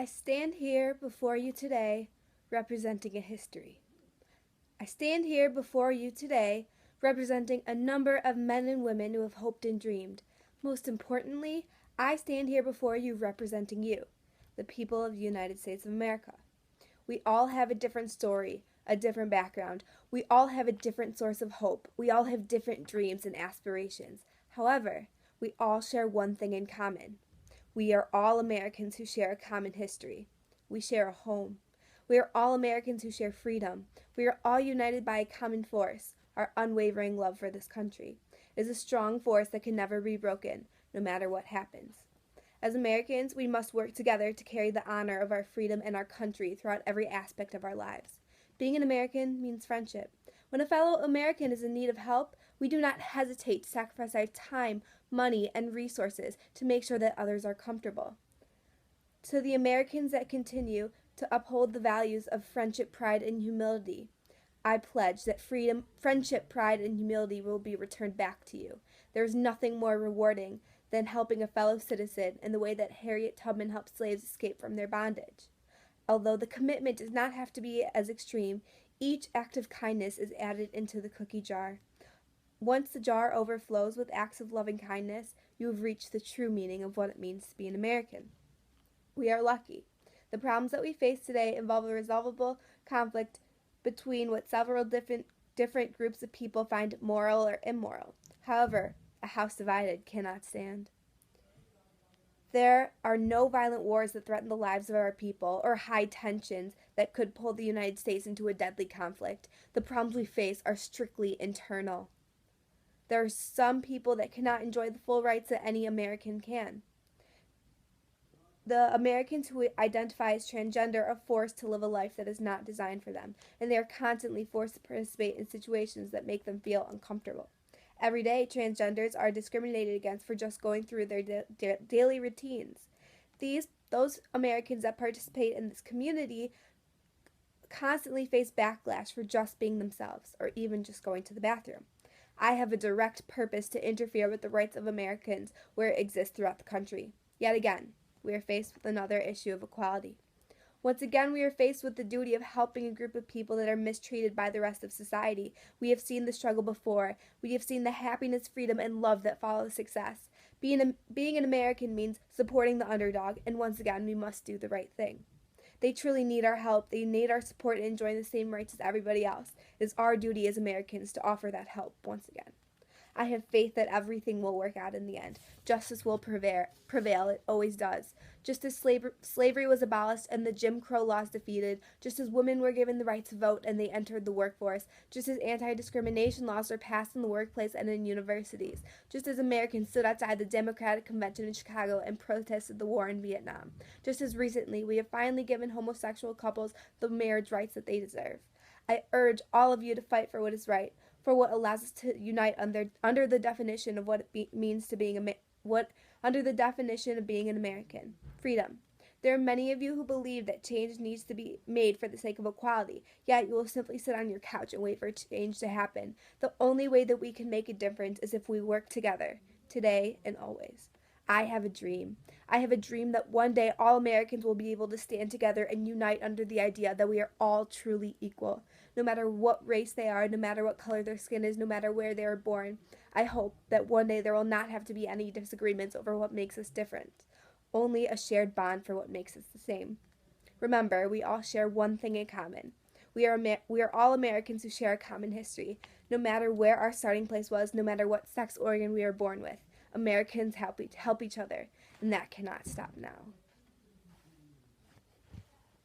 I stand here before you today representing a history. I stand here before you today representing a number of men and women who have hoped and dreamed. Most importantly, I stand here before you representing you, the people of the United States of America. We all have a different story, a different background. We all have a different source of hope. We all have different dreams and aspirations. However, we all share one thing in common. We are all Americans who share a common history. We share a home. We are all Americans who share freedom. We are all united by a common force, our unwavering love for this country. It is a strong force that can never be broken, no matter what happens. As Americans, we must work together to carry the honor of our freedom and our country throughout every aspect of our lives. Being an American means friendship. When a fellow American is in need of help, we do not hesitate to sacrifice our time, money, and resources to make sure that others are comfortable. To the Americans that continue to uphold the values of friendship, pride, and humility, I pledge that freedom, friendship, pride, and humility will be returned back to you. There is nothing more rewarding than helping a fellow citizen in the way that Harriet Tubman helped slaves escape from their bondage. Although the commitment does not have to be as extreme, each act of kindness is added into the cookie jar. Once the jar overflows with acts of loving kindness, you have reached the true meaning of what it means to be an American. We are lucky. The problems that we face today involve a resolvable conflict between what several different groups of people find moral or immoral. However, a house divided cannot stand. There are no violent wars that threaten the lives of our people or high tensions that could pull the United States into a deadly conflict. The problems we face are strictly internal. There are some people that cannot enjoy the full rights that any American can. The Americans who identify as transgender are forced to live a life that is not designed for them, and they are constantly forced to participate in situations that make them feel uncomfortable. Every day, transgenders are discriminated against for just going through their daily routines. Those Americans that participate in this community constantly face backlash for just being themselves, or even just going to the bathroom. I have a direct purpose to interfere with the rights of Americans where it exists throughout the country. Yet again, we are faced with another issue of equality. Once again, we are faced with the duty of helping a group of people that are mistreated by the rest of society. We have seen the struggle before. We have seen the happiness, freedom, and love that follow success. Being an American means supporting the underdog, and once again, we must do the right thing. They truly need our help. They need our support in enjoying the same rights as everybody else. It is our duty as Americans to offer that help once again. I have faith that everything will work out in the end. Justice will prevail. It always does. Just as slavery was abolished and the Jim Crow laws defeated, just as women were given the right to vote and they entered the workforce, just as anti-discrimination laws were passed in the workplace and in universities, just as Americans stood outside the Democratic Convention in Chicago and protested the war in Vietnam, just as recently we have finally given homosexual couples the marriage rights that they deserve. I urge all of you to fight for what is right, for what allows us to unite under the definition of what it means to being under the definition of being an American. Freedom. There are many of you who believe that change needs to be made for the sake of equality, yet you will simply sit on your couch and wait for change to happen. The only way that we can make a difference is if we work together, today and always. I have a dream. I have a dream that one day all Americans will be able to stand together and unite under the idea that we are all truly equal. No matter what race they are, no matter what color their skin is, no matter where they are born, I hope that one day there will not have to be any disagreements over what makes us different. Only a shared bond for what makes us the same. Remember, we all share one thing in common. We are all Americans who share a common history. No matter where our starting place was, no matter what sex organ we are born with, Americans help each other, and that cannot stop now.